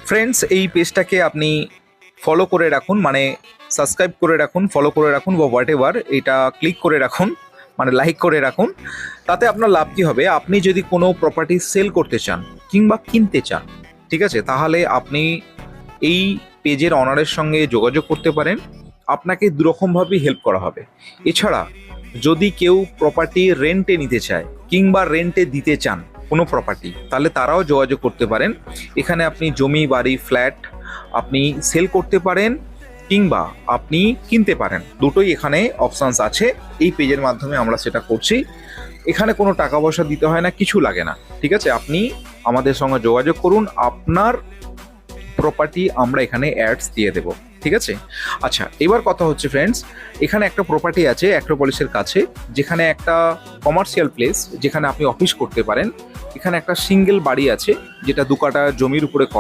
Friends, এই পেজটাকে আপনি ফলো করে রাখুন, মানে সাবস্ক্রাইব করে রাখুন, ফলো করে রাখুন বা হোয়াট এভার, এটা ক্লিক করে রাখুন, মানে লাইক করে রাখুন। তাতে আপনার লাভ কী হবে, আপনি যদি কোনো প্রপার্টি সেল করতে চান কিংবা কিনতে চান, ঠিক আছে, তাহলে আপনি এই পেজের অনারের সঙ্গে যোগাযোগ করতে পারেন। আপনাকে দুরকমভাবেই হেল্প করা হবে। এছাড়া যদি কেউ প্রপার্টি রেন্টে নিতে চায় কিংবা রেন্টে দিতে চান কোনো প্রপার্টি, তাহলে তারাও যোগাযোগ করতে পারেন। এখানে আপনি জমি, বাড়ি, ফ্ল্যাট আপনি সেল করতে পারেন কিংবা আপনি কিনতে পারেন, দুটোই এখানে অপশানস আছে। এই পেজের মাধ্যমে আমরা সেটা করছি। এখানে কোনো টাকা পয়সা দিতে হয় না, কিছু লাগে না, ঠিক আছে। আপনি আমাদের সঙ্গে যোগাযোগ করুন, আপনার প্রপার্টি আমরা এখানে অ্যাডস দিয়ে দেব, ঠিক আছে। আচ্ছা, এবার কথা হচ্ছে ফ্রেন্ডস, এখানে একটা প্রপার্টি আছে অ্যাক্রোপলিসের কাছে, যেখানে একটা কমার্শিয়াল প্লেস, যেখানে আপনি অফিস করতে পারেন। এখানে একটা সিঙ্গেল বাড়ি আছে, যেটা 2 কাঠা জমির উপরে